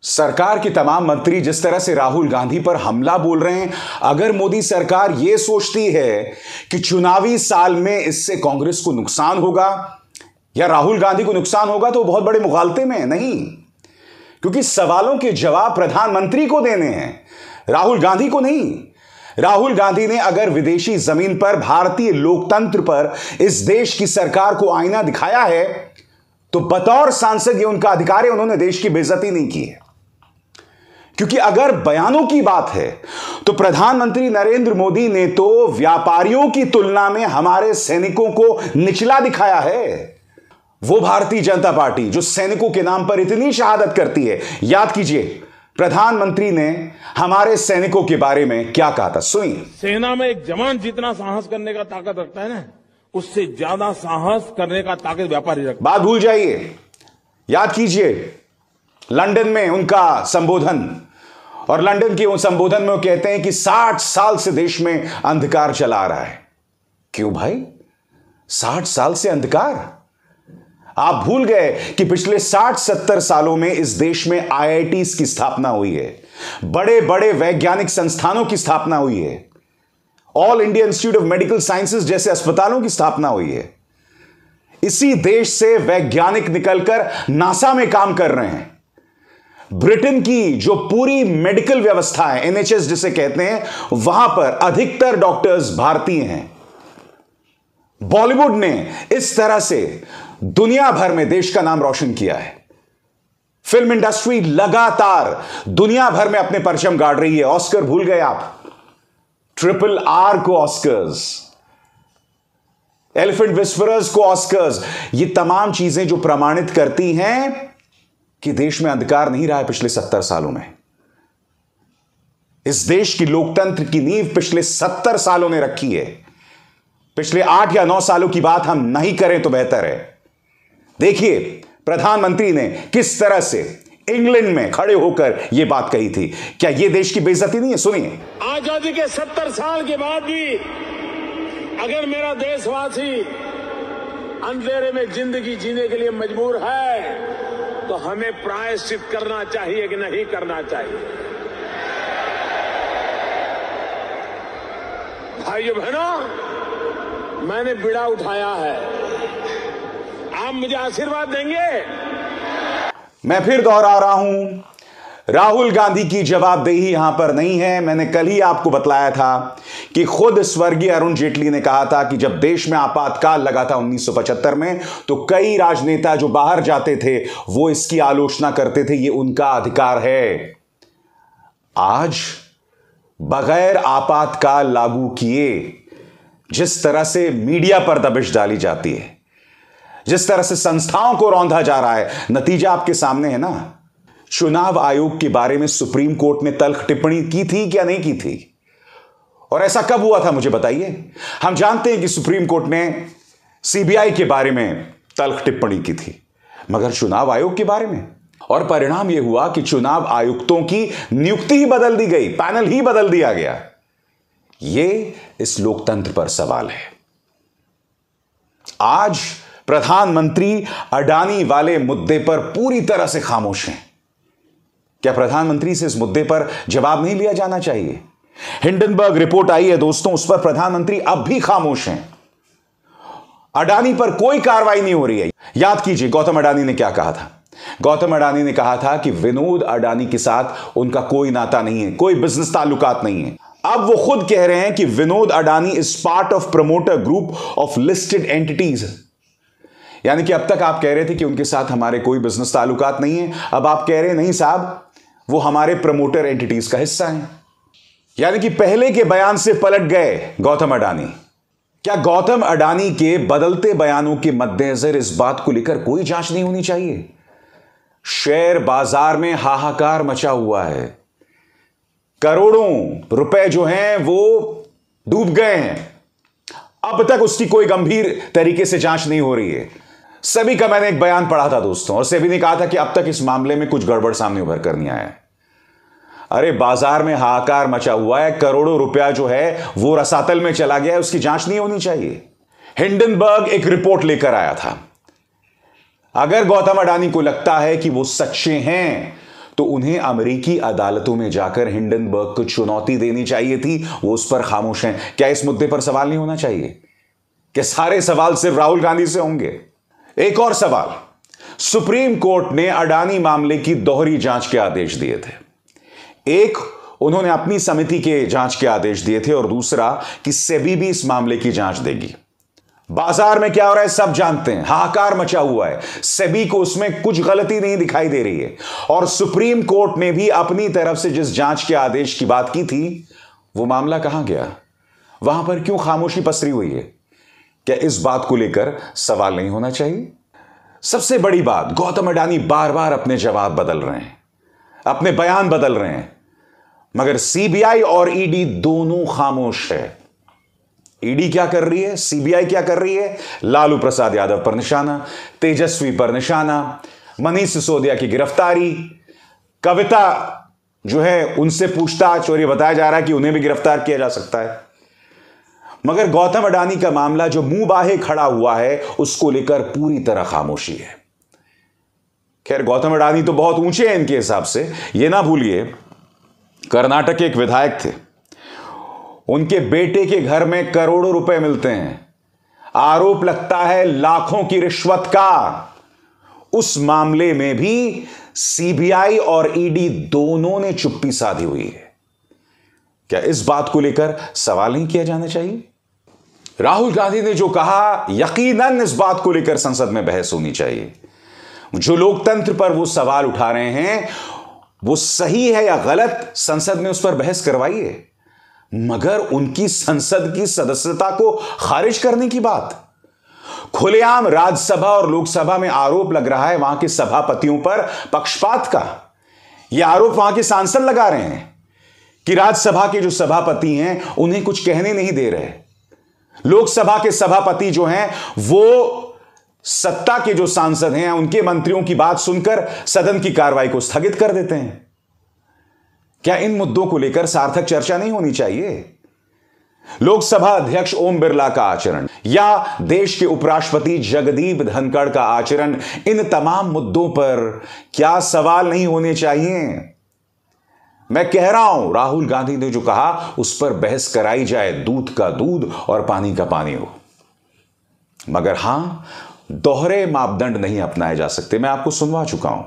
सरकार के तमाम मंत्री जिस तरह से राहुल गांधी पर हमला बोल रहे हैं, अगर मोदी सरकार यह सोचती है कि चुनावी साल में इससे कांग्रेस को नुकसान होगा या राहुल गांधी को नुकसान होगा, तो बहुत बड़े मुगालते में नहीं, क्योंकि सवालों के जवाब प्रधानमंत्री को देने हैं, राहुल गांधी को नहीं। राहुल गांधी ने अगर विदेशी जमीन पर भारतीय लोकतंत्र पर इस देश की सरकार को आईना दिखाया है, तो बतौर सांसद ये उनका अधिकार है, उन्होंने देश की बेइज्जती नहीं की है। क्योंकि अगर बयानों की बात है तो प्रधानमंत्री नरेंद्र मोदी ने तो व्यापारियों की तुलना में हमारे सैनिकों को निचला दिखाया है। वो भारतीय जनता पार्टी जो सैनिकों के नाम पर इतनी शहादत करती है, याद कीजिए प्रधानमंत्री ने हमारे सैनिकों के बारे में क्या कहा था, सुनिए। सेना में एक जवान जितना साहस करने का ताकत रखता है ना, उससे ज्यादा साहस करने का ताकत व्यापारी रखता है। बात भूल जाइए, याद कीजिए लंदन में उनका संबोधन, और लंदन के उस संबोधन में वो कहते हैं कि 60 साल से देश में अंधकार चला आ रहा है। क्यों भाई, 60 साल से अंधकार? आप भूल गए कि पिछले 60-70 सालों में इस देश में आईआईटीज की स्थापना हुई है, बड़े बड़े वैज्ञानिक संस्थानों की स्थापना हुई है, all India institute of medical sciences जैसे अस्पतालों की स्थापना हुई है। इसी देश से वैज्ञानिक निकलकर नासा में काम कर रहे हैं। ब्रिटेन की जो पूरी मेडिकल व्यवस्था है, एनएचएस जिसे कहते हैं, वहां पर अधिकतर डॉक्टर्स भारतीय हैं। बॉलीवुड ने इस तरह से दुनिया भर में देश का नाम रोशन किया है। फिल्म इंडस्ट्री लगातार दुनिया भर में अपने परचम गाड़ रही है। ऑस्कर भूल गए आप? RRR को ऑस्कर्स, एलिफेंट विस्परर्स को ऑस्कर्स, ये तमाम चीजें जो प्रमाणित करती हैं कि देश में अंधकार नहीं रहा है पिछले 70 सालों में। इस देश की लोकतंत्र की नींव पिछले 70 सालों ने रखी है। पिछले 8 या 9 सालों की बात हम नहीं करें तो बेहतर है। देखिए प्रधानमंत्री ने किस तरह से इंग्लैंड में खड़े होकर यह बात कही थी। क्या यह देश की बेइज्जती नहीं है? सुनिए। आजादी के 70 साल के बाद भी अगर मेरा देशवासी अंधेरे में जिंदगी जीने के लिए मजबूर है, तो हमें प्रायश्चित करना चाहिए कि नहीं करना चाहिए? भाइयों बहनों, मैंने बीड़ा उठाया है, आप मुझे आशीर्वाद देंगे? मैं फिर दोहरा रहा हूं, राहुल गांधी की जवाबदेही यहां पर नहीं है। मैंने कल ही आपको बतलाया था कि खुद स्वर्गीय अरुण जेटली ने कहा था कि जब देश में आपातकाल लगा था 1975 में, तो कई राजनेता जो बाहर जाते थे वो इसकी आलोचना करते थे, ये उनका अधिकार है। आज बगैर आपातकाल लागू किए जिस तरह से मीडिया पर दबिश डाली जाती है, जिस तरह से संस्थाओं को रौंदा जा रहा है, नतीजा आपके सामने है ना। चुनाव आयोग के बारे में सुप्रीम कोर्ट ने तल्ख टिप्पणी की थी क्या नहीं की थी? और ऐसा कब हुआ था मुझे बताइए। हम जानते हैं कि सुप्रीम कोर्ट ने सीबीआई के बारे में तल्ख टिप्पणी की थी, मगर चुनाव आयोग के बारे में? और परिणाम यह हुआ कि चुनाव आयुक्तों की नियुक्ति ही बदल दी गई, पैनल ही बदल दिया गया। यह इस लोकतंत्र पर सवाल है। आज प्रधानमंत्री अडानी वाले मुद्दे पर पूरी तरह से खामोश हैं। क्या प्रधानमंत्री से इस मुद्दे पर जवाब नहीं लिया जाना चाहिए? हिंडनबर्ग रिपोर्ट आई है दोस्तों, उस पर प्रधानमंत्री अब भी खामोश हैं। अडानी पर कोई कार्रवाई नहीं हो रही है। याद कीजिए गौतम अडानी ने क्या कहा था। गौतम अडानी ने कहा था कि विनोद अडानी के साथ उनका कोई नाता नहीं है, कोई बिजनेस ताल्लुकात नहीं है। अब वो खुद कह रहे हैं कि Vinod Adani is part of promoter group of listed entities. यानी कि अब तक आप कह रहे थे कि उनके साथ हमारे कोई बिजनेस ताल्लुकात नहीं है, अब आप कह रहे हैं नहीं साहब, वो हमारे प्रमोटर एंटिटीज का हिस्सा हैं। यानी कि पहले के बयान से पलट गए गौतम अडानी। क्या गौतम अडानी के बदलते बयानों के मद्देनजर इस बात को लेकर कोई जांच नहीं होनी चाहिए? शेयर बाजार में हाहाकार मचा हुआ है, करोड़ों रुपए जो हैं वो डूब गए हैं, अब तक उसकी कोई गंभीर तरीके से जांच नहीं हो रही है। सेबी का मैंने एक बयान पढ़ा था दोस्तों, और सेबी ने कहा था कि अब तक इस मामले में कुछ गड़बड़ सामने उभर कर नहीं आया है। अरे बाजार में हाहाकार मचा हुआ है, करोड़ों रुपया जो है वो रसातल में चला गया है, उसकी जांच नहीं होनी चाहिए? हिंडनबर्ग एक रिपोर्ट लेकर आया था। अगर गौतम अडानी को लगता है कि वो सच्चे हैं तो उन्हें अमेरिकी अदालतों में जाकर हिंडनबर्ग को चुनौती देनी चाहिए थी। वो उस पर खामोश हैं। क्या इस मुद्दे पर सवाल नहीं होना चाहिए? क्या सारे सवाल सिर्फ राहुल गांधी से होंगे? एक और सवाल, सुप्रीम कोर्ट ने अडानी मामले की दोहरी जांच के आदेश दिए थे। एक, उन्होंने अपनी समिति के जांच के आदेश दिए थे, और दूसरा कि सेबी भी इस मामले की जांच देगी। बाजार में क्या हो रहा है सब जानते हैं, हाहाकार मचा हुआ है। सेबी को उसमें कुछ गलती नहीं दिखाई दे रही है, और सुप्रीम कोर्ट ने भी अपनी तरफ से जिस जांच के आदेश की बात की थी, वो मामला कहां गया? वहां पर क्यों खामोशी पसरी हुई है? क्या इस बात को लेकर सवाल नहीं होना चाहिए? सबसे बड़ी बात, गौतम अडानी बार बार अपने जवाब बदल रहे हैं, अपने बयान बदल रहे हैं, मगर सीबीआई और ईडी दोनों खामोश है। ईडी क्या कर रही है, सीबीआई क्या कर रही है? लालू प्रसाद यादव पर निशाना, तेजस्वी पर निशाना, मनीष सिसोदिया की गिरफ्तारी, कविता जो है उनसे पूछताछ, और यह बताया जा रहा है कि उन्हें भी गिरफ्तार किया जा सकता है। मगर गौतम अडानी का मामला जो मुंह बाहे खड़ा हुआ है, उसको लेकर पूरी तरह खामोशी है। खैर, गौतम अडानी तो बहुत ऊंचे हैं इनके हिसाब से। यह ना भूलिए, कर्नाटक के एक विधायक थे, उनके बेटे के घर में करोड़ों रुपए मिलते हैं, आरोप लगता है लाखों की रिश्वत का। उस मामले में भी सीबीआई और ईडी दोनों ने चुप्पी साधी हुई है। क्या इस बात को लेकर सवाल नहीं किया जाना चाहिए? राहुल गांधी ने जो कहा, यकीनन इस बात को लेकर संसद में बहस होनी चाहिए। जो लोकतंत्र पर वो सवाल उठा रहे हैं, वो सही है या गलत, संसद में उस पर बहस करवाइए, मगर उनकी संसद की सदस्यता को खारिज करने की बात। खुलेआम राज्यसभा और लोकसभा में आरोप लग रहा है वहां के सभापतियों पर पक्षपात का। यह आरोप वहां के सांसद लगा रहे हैं कि राज्यसभा के जो सभापति हैं उन्हें कुछ कहने नहीं दे रहे। लोकसभा के सभापति जो हैं वो सत्ता के जो सांसद हैं उनके मंत्रियों की बात सुनकर सदन की कार्रवाई को स्थगित कर देते हैं। क्या इन मुद्दों को लेकर सार्थक चर्चा नहीं होनी चाहिए? लोकसभा अध्यक्ष ओम बिरला का आचरण या देश के उपराष्ट्रपति जगदीप धनखड़ का आचरण, इन तमाम मुद्दों पर क्या सवाल नहीं होने चाहिए? मैं कह रहा हूं, राहुल गांधी ने जो कहा उस पर बहस कराई जाए, दूध का दूध और पानी का पानी हो। मगर हां, दोहरे मापदंड नहीं अपनाए जा सकते। मैं आपको सुनवा चुका हूं,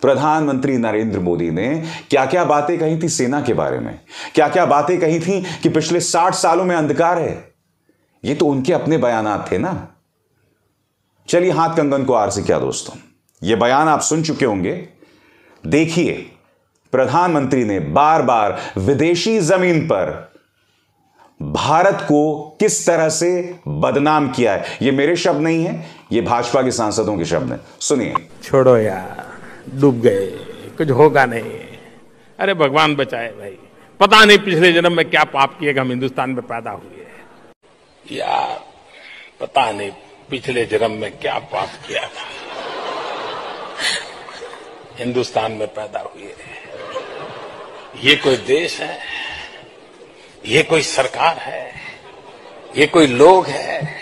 प्रधानमंत्री नरेंद्र मोदी ने क्या क्या बातें कही थी सेना के बारे में, क्या क्या बातें कही थी कि पिछले 60 सालों में अंधकार है। ये तो उनके अपने बयानात थे ना। चलिए, हाथ कंगन को आर से क्या दोस्तों, ये बयान आप सुन चुके होंगे। देखिए, प्रधानमंत्री ने बार बार विदेशी जमीन पर भारत को किस तरह से बदनाम किया है। ये मेरे शब्द नहीं है, ये भाजपा के सांसदों के शब्द हैं। सुनिए। छोड़ो यार, डूब गए, कुछ होगा नहीं। अरे भगवान बचाए भाई, पता नहीं पिछले जन्म में क्या पाप किए कि हम हिंदुस्तान में पैदा हुए हैं। यार पता नहीं पिछले जन्म में क्या पाप किया था, हिंदुस्तान में पैदा हुए। ये कोई देश है, ये कोई सरकार है, ये कोई लोग है?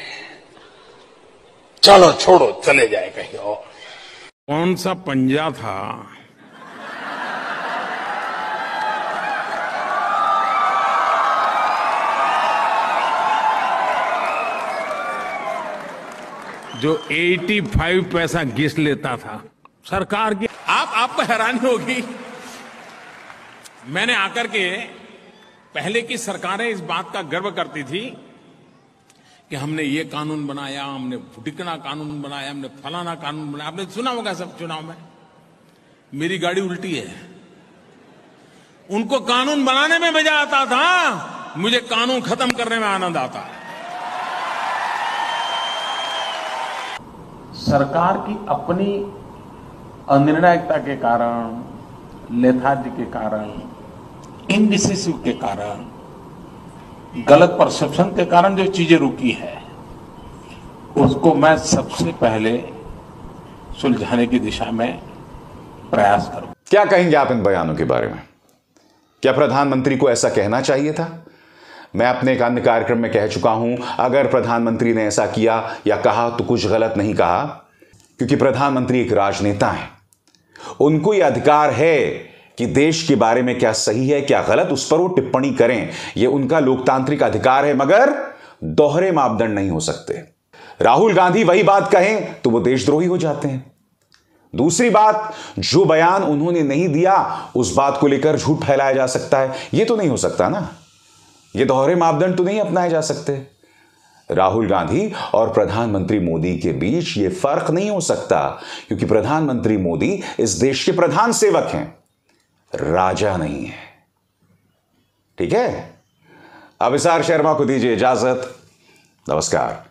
चलो छोड़ो, चले जाए कहीं और। कौन सा पंजा था जो 85 पैसा घिस लेता था सरकार की? आपको हैरानी होगी, मैंने आकर के, पहले की सरकारें इस बात का गर्व करती थी कि हमने ये कानून बनाया, हमने ढिकना कानून बनाया, हमने फलाना कानून बनाया। आपने सुना होगा सब चुनाव में। मेरी गाड़ी उल्टी है। उनको कानून बनाने में मजा आता था, मुझे कानून खत्म करने में आनंद आता है। सरकार की अपनी अनिर्णायकता के कारण, लेथार्जी के कारण, इनडिसिसिव के कारण, गलत परसेप्शन के कारण जो चीजें रुकी है, उसको मैं सबसे पहले सुलझाने की दिशा में प्रयास करूं। क्या कहेंगे आप इन बयानों के बारे में? क्या प्रधानमंत्री को ऐसा कहना चाहिए था? मैं अपने एक अन्य कार्यक्रम में कह चुका हूं, अगर प्रधानमंत्री ने ऐसा किया या कहा तो कुछ गलत नहीं कहा, क्योंकि प्रधानमंत्री एक राजनेता है। उनको यह अधिकार है कि देश के बारे में क्या सही है क्या गलत, उस पर वो टिप्पणी करें। यह उनका लोकतांत्रिक अधिकार है, मगर दोहरे मापदंड नहीं हो सकते। राहुल गांधी वही बात कहें तो वो देशद्रोही हो जाते हैं। दूसरी बात, जो बयान उन्होंने नहीं दिया उस बात को लेकर झूठ फैलाया जा सकता है। यह तो नहीं हो सकता ना, ये दोहरे मापदंड तो नहीं अपनाए जा सकते। राहुल गांधी और प्रधानमंत्री मोदी के बीच यह फर्क नहीं हो सकता, क्योंकि प्रधानमंत्री मोदी इस देश के प्रधान सेवक हैं, राजा नहीं है। ठीक है, अभिसार शर्मा को दीजिए इजाजत। नमस्कार।